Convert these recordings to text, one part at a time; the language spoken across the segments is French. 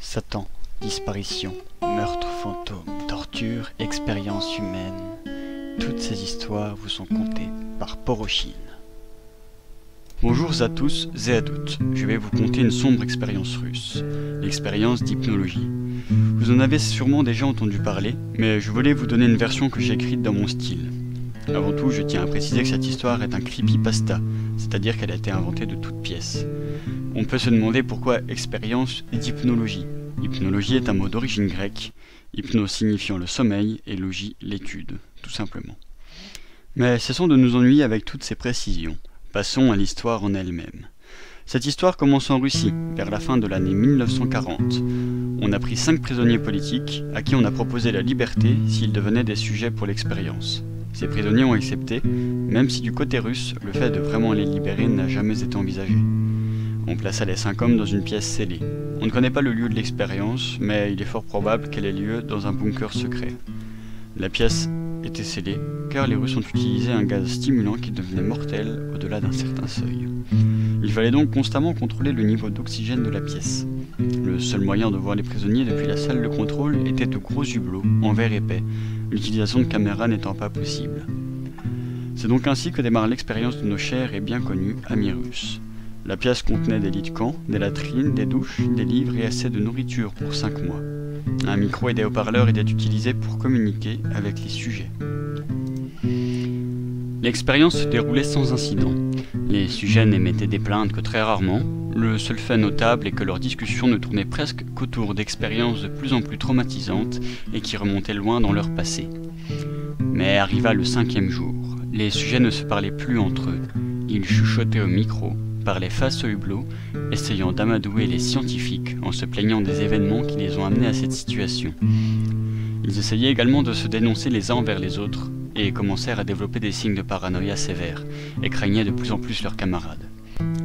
Satan, disparition, meurtre fantôme, torture, expérience humaine, toutes ces histoires vous sont contées par Porochine. Bonjour à tous et à toutes, je vais vous conter une sombre expérience russe, l'expérience d'hypnologie. Vous en avez sûrement déjà entendu parler, mais je voulais vous donner une version que j'ai écrite dans mon style. Avant tout, je tiens à préciser que cette histoire est un creepypasta, c'est-à-dire qu'elle a été inventée de toutes pièces. On peut se demander pourquoi expérience d'hypnologie. Hypnologie est un mot d'origine grecque, hypnos signifiant le sommeil et logie l'étude, tout simplement. Mais cessons de nous ennuyer avec toutes ces précisions. Passons à l'histoire en elle-même. Cette histoire commence en Russie, vers la fin de l'année 1940. On a pris 5 prisonniers politiques, à qui on a proposé la liberté s'ils devenaient des sujets pour l'expérience. Ces prisonniers ont accepté, même si du côté russe, le fait de vraiment les libérer n'a jamais été envisagé. On plaça les 5 hommes dans une pièce scellée. On ne connaît pas le lieu de l'expérience, mais il est fort probable qu'elle ait lieu dans un bunker secret. La pièce était scellée, car les Russes ont utilisé un gaz stimulant qui devenait mortel au-delà d'un certain seuil. Il fallait donc constamment contrôler le niveau d'oxygène de la pièce. Le seul moyen de voir les prisonniers depuis la salle de contrôle était de gros hublots en verre épais, l'utilisation de caméras n'étant pas possible. C'est donc ainsi que démarre l'expérience de nos chers et bien connus amis russes. La pièce contenait des lits de camp, des latrines, des douches, des livres et assez de nourriture pour 5 mois. Un micro et des haut-parleurs étaient utilisés pour communiquer avec les sujets. L'expérience se déroulait sans incident. Les sujets n'émettaient des plaintes que très rarement. Le seul fait notable est que leurs discussions ne tournaient presque qu'autour d'expériences de plus en plus traumatisantes et qui remontaient loin dans leur passé. Mais arriva le 5e jour. Les sujets ne se parlaient plus entre eux. Ils chuchotaient au micro, parlaient face au hublot, essayant d'amadouer les scientifiques en se plaignant des événements qui les ont amenés à cette situation. Ils essayaient également de se dénoncer les uns envers les autres et commencèrent à développer des signes de paranoïa sévères et craignaient de plus en plus leurs camarades.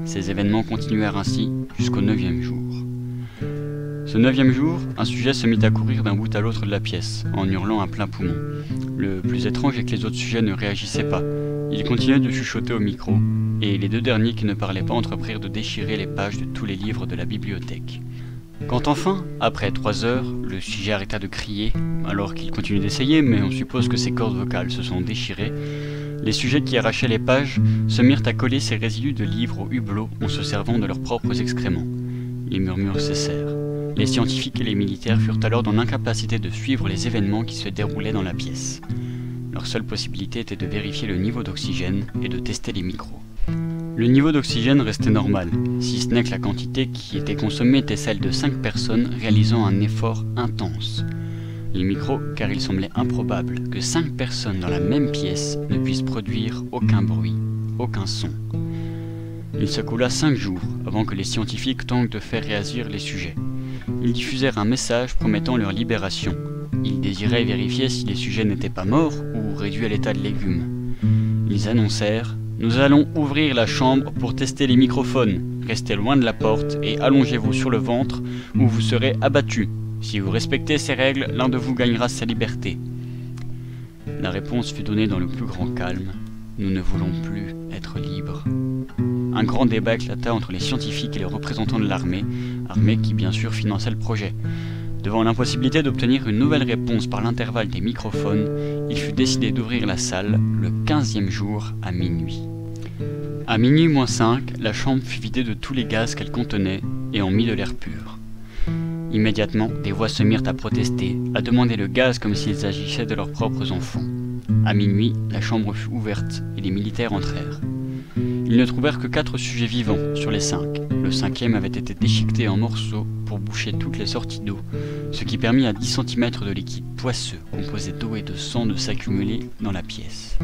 Ces événements continuèrent ainsi jusqu'au 9e jour. Ce 9e jour, un sujet se mit à courir d'un bout à l'autre de la pièce, en hurlant à plein poumon. Le plus étrange est que les autres sujets ne réagissaient pas. Ils continuaient de chuchoter au micro, et les 2 derniers qui ne parlaient pas entreprirent de déchirer les pages de tous les livres de la bibliothèque. Quand enfin, après 3 heures, le sujet arrêta de crier, alors qu'il continuait d'essayer, mais on suppose que ses cordes vocales se sont déchirées, les sujets qui arrachaient les pages se mirent à coller ces résidus de livres au hublot en se servant de leurs propres excréments. Les murmures cessèrent. Les scientifiques et les militaires furent alors dans l'incapacité de suivre les événements qui se déroulaient dans la pièce. Leur seule possibilité était de vérifier le niveau d'oxygène et de tester les micros. Le niveau d'oxygène restait normal, si ce n'est que la quantité qui était consommée était celle de 5 personnes réalisant un effort intense. Les micros, car il semblait improbable que 5 personnes dans la même pièce ne puissent produire aucun bruit, aucun son. Il se coula 5 jours avant que les scientifiques tentent de faire réagir les sujets. Ils diffusèrent un message promettant leur libération. Ils désiraient vérifier si les sujets n'étaient pas morts ou réduits à l'état de légumes. Ils annoncèrent « Nous allons ouvrir la chambre pour tester les microphones. Restez loin de la porte et allongez-vous sur le ventre ou vous serez abattus. Si vous respectez ces règles, l'un de vous gagnera sa liberté. » La réponse fut donnée dans le plus grand calme. Nous ne voulons plus être libres. Un grand débat éclata entre les scientifiques et les représentants de l'armée, armée qui bien sûr finançait le projet. Devant l'impossibilité d'obtenir une nouvelle réponse par l'intervalle des microphones, il fut décidé d'ouvrir la salle le 15e jour à minuit. À minuit moins 5, la chambre fut vidée de tous les gaz qu'elle contenait et on mit de l'air pur. Immédiatement, des voix se mirent à protester, à demander le gaz comme s'ils agissaient de leurs propres enfants. À minuit, la chambre fut ouverte et les militaires entrèrent. Ils ne trouvèrent que 4 sujets vivants sur les 5. Le 5e avait été déchiqueté en morceaux pour boucher toutes les sorties d'eau, ce qui permit à 10 cm de liquide poisseux composé d'eau et de sang de s'accumuler dans la pièce.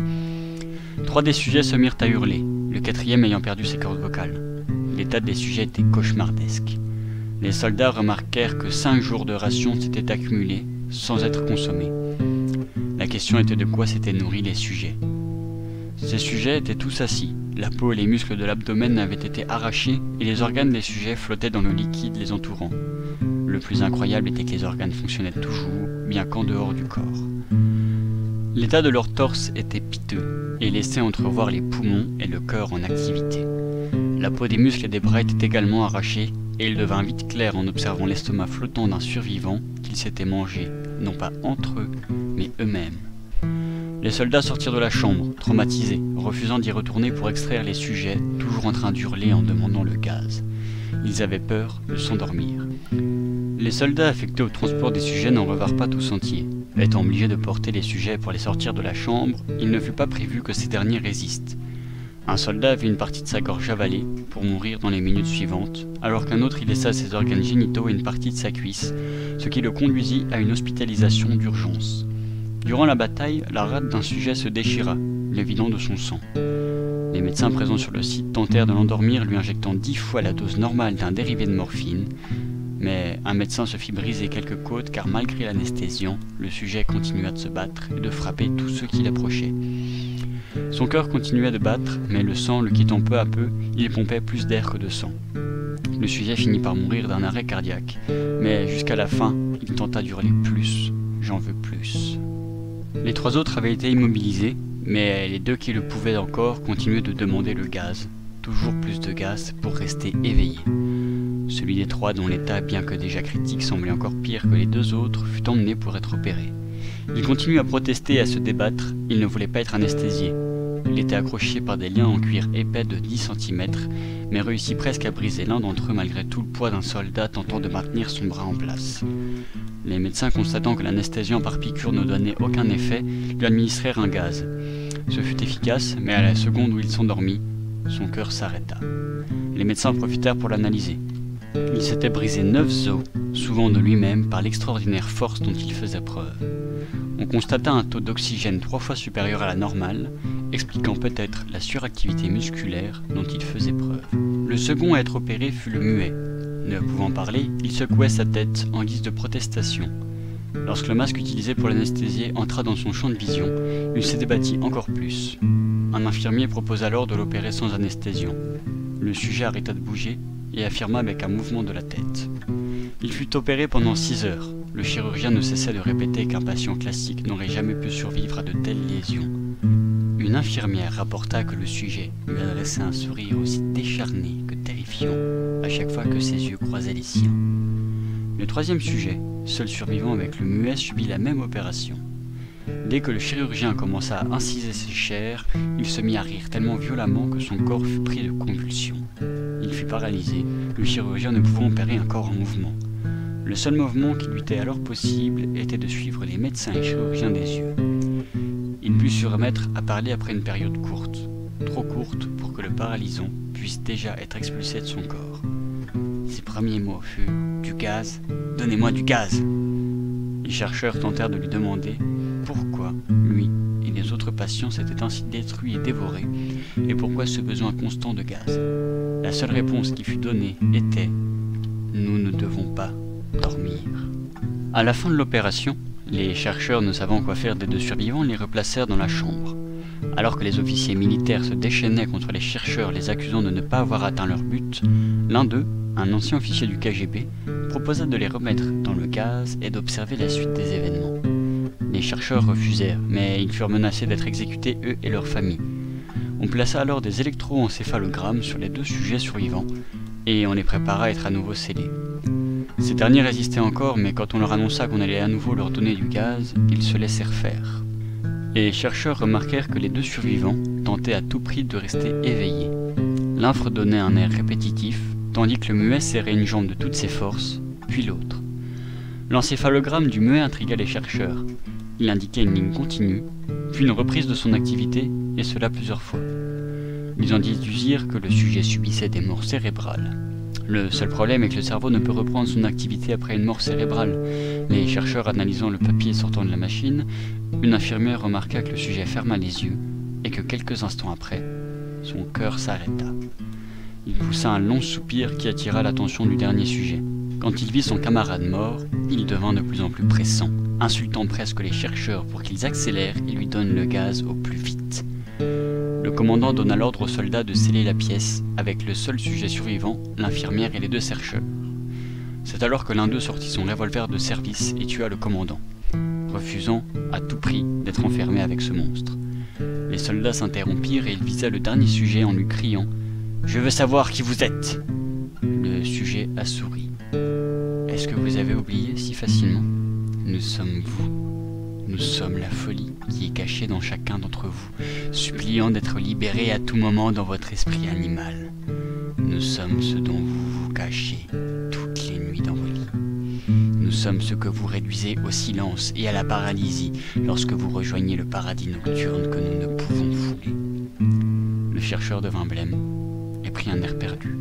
3 des sujets se mirent à hurler, le 4e ayant perdu ses cordes vocales. L'état des sujets était cauchemardesque. Les soldats remarquèrent que 5 jours de rations s'étaient accumulés sans être consommés. La question était de quoi s'étaient nourris les sujets. Ces sujets étaient tous assis. La peau et les muscles de l'abdomen avaient été arrachés et les organes des sujets flottaient dans le liquide les entourant. Le plus incroyable était que les organes fonctionnaient toujours, bien qu'en dehors du corps. L'état de leur torse était piteux et laissait entrevoir les poumons et le cœur en activité. La peau des muscles et des bras était également arrachée et il devint vite clair en observant l'estomac flottant d'un survivant qu'ils s'étaient mangés, non pas entre eux, mais eux-mêmes. Les soldats sortirent de la chambre, traumatisés, refusant d'y retourner pour extraire les sujets, toujours en train d'hurler en demandant le gaz. Ils avaient peur de s'endormir. Les soldats affectés au transport des sujets n'en revinrent pas tous entiers. Étant obligés de porter les sujets pour les sortir de la chambre, il ne fut pas prévu que ces derniers résistent. Un soldat avait une partie de sa gorge avalée pour mourir dans les minutes suivantes, alors qu'un autre y laissa ses organes génitaux et une partie de sa cuisse, ce qui le conduisit à une hospitalisation d'urgence. Durant la bataille, la rate d'un sujet se déchira, le vidant de son sang. Les médecins présents sur le site tentèrent de l'endormir, lui injectant 10 fois la dose normale d'un dérivé de morphine, mais un médecin se fit briser quelques côtes car malgré l'anesthésiant, le sujet continua de se battre et de frapper tous ceux qui l'approchaient. Son cœur continuait de battre, mais le sang le quittant peu à peu, il pompait plus d'air que de sang. Le sujet finit par mourir d'un arrêt cardiaque, mais jusqu'à la fin, il tenta d'hurler plus, j'en veux plus. Les 3 autres avaient été immobilisés, mais les 2 qui le pouvaient encore continuaient de demander le gaz, toujours plus de gaz pour rester éveillés. Celui des 3 dont l'état, bien que déjà critique, semblait encore pire que les 2 autres, fut emmené pour être opéré. Il continuait à protester et à se débattre, il ne voulait pas être anesthésié. Il était accroché par des liens en cuir épais de 10 cm, mais réussit presque à briser l'un d'entre eux malgré tout le poids d'un soldat tentant de maintenir son bras en place. Les médecins, constatant que l'anesthésiant par piqûre ne donnait aucun effet, lui administrèrent un gaz. Ce fut efficace, mais à la seconde où il s'endormit, son cœur s'arrêta. Les médecins profitèrent pour l'analyser. Il s'était brisé 9 os, souvent de lui-même, par l'extraordinaire force dont il faisait preuve. On constata un taux d'oxygène 3 fois supérieur à la normale, expliquant peut-être la suractivité musculaire dont il faisait preuve. Le second à être opéré fut le muet. Ne pouvant parler, il secouait sa tête en guise de protestation. Lorsque le masque utilisé pour l'anesthésier entra dans son champ de vision, il se débattit encore plus. Un infirmier proposa alors de l'opérer sans anesthésiant. Le sujet arrêta de bouger et affirma avec un mouvement de la tête. Il fut opéré pendant 6 heures. Le chirurgien ne cessait de répéter qu'un patient classique n'aurait jamais pu survivre à de telles lésions. Une infirmière rapporta que le sujet lui adressait un sourire aussi décharné que terrifiant à chaque fois que ses yeux croisaient les siens. Le 3e sujet, seul survivant avec le muet, subit la même opération. Dès que le chirurgien commença à inciser ses chairs, il se mit à rire tellement violemment que son corps fut pris de convulsions. Il fut paralysé, le chirurgien ne pouvant opérer un corps en mouvement. Le seul mouvement qui lui était alors possible était de suivre les médecins et chirurgiens des yeux. Il put se remettre à parler après une période courte, trop courte pour que le paralysant puisse déjà être expulsé de son corps. Ses premiers mots furent « Du gaz, donnez-moi du gaz !» Les chercheurs tentèrent de lui demander pourquoi lui et les autres patients s'étaient ainsi détruits et dévorés, et pourquoi ce besoin constant de gaz. La seule réponse qui fut donnée était « Nous ne devons pas dormir ». À la fin de l'opération, les chercheurs, ne savant quoi faire des 2 survivants, les replacèrent dans la chambre. Alors que les officiers militaires se déchaînaient contre les chercheurs, les accusant de ne pas avoir atteint leur but, l'un d'eux, un ancien officier du KGB, proposa de les remettre dans le gaz et d'observer la suite des événements. Les chercheurs refusèrent, mais ils furent menacés d'être exécutés eux et leurs familles. On plaça alors des électroencéphalogrammes sur les 2 sujets survivants, et on les prépara à être à nouveau scellés. Ces derniers résistaient encore, mais quand on leur annonça qu'on allait à nouveau leur donner du gaz, ils se laissèrent faire. Les chercheurs remarquèrent que les 2 survivants tentaient à tout prix de rester éveillés. L'un fredonnait un air répétitif, tandis que le muet serrait une jambe de toutes ses forces, puis l'autre. L'encéphalogramme du muet intrigua les chercheurs. Il indiquait une ligne continue, puis une reprise de son activité, et cela plusieurs fois. Ils en déduisirent que le sujet subissait des morts cérébrales. Le seul problème est que le cerveau ne peut reprendre son activité après une mort cérébrale. Les chercheurs analysant le papier sortant de la machine, une infirmière remarqua que le sujet ferma les yeux et que quelques instants après, son cœur s'arrêta. Il poussa un long soupir qui attira l'attention du dernier sujet. Quand il vit son camarade mort, il devint de plus en plus pressant, insultant presque les chercheurs pour qu'ils accélèrent et lui donnent le gaz au plus vite. Le commandant donna l'ordre aux soldats de sceller la pièce, avec le seul sujet survivant, l'infirmière et les 2 chercheurs. C'est alors que l'un d'eux sortit son revolver de service et tua le commandant, refusant à tout prix d'être enfermé avec ce monstre. Les soldats s'interrompirent et il visa le dernier sujet en lui criant « Je veux savoir qui vous êtes !» Le sujet a souri. Est-ce que vous avez oublié si facilement? Nous sommes vous. Nous sommes la folie qui est cachée dans chacun d'entre vous, suppliant d'être libéré à tout moment dans votre esprit animal. Nous sommes ce dont vous vous cachez toutes les nuits dans vos lits. Nous sommes ce que vous réduisez au silence et à la paralysie lorsque vous rejoignez le paradis nocturne que nous ne pouvons fouler. Le chercheur devint blême et prit un air perdu.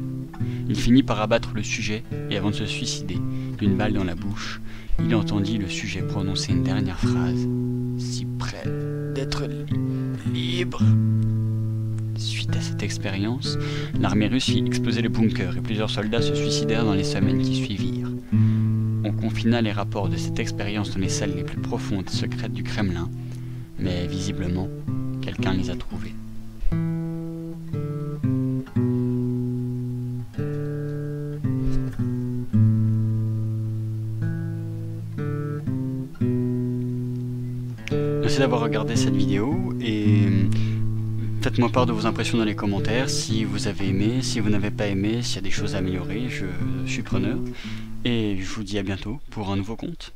Il finit par abattre le sujet et avant de se suicider, d'une balle dans la bouche, il entendit le sujet prononcer une dernière phrase, si près d'être libre. Suite à cette expérience, l'armée russe fit exploser le bunker et plusieurs soldats se suicidèrent dans les semaines qui suivirent. On confina les rapports de cette expérience dans les salles les plus profondes et secrètes du Kremlin, mais visiblement, quelqu'un les a trouvés. Merci d'avoir regardé cette vidéo et faites-moi part de vos impressions dans les commentaires, si vous avez aimé, si vous n'avez pas aimé, s'il y a des choses à améliorer, je suis preneur. Et je vous dis à bientôt pour un nouveau conte.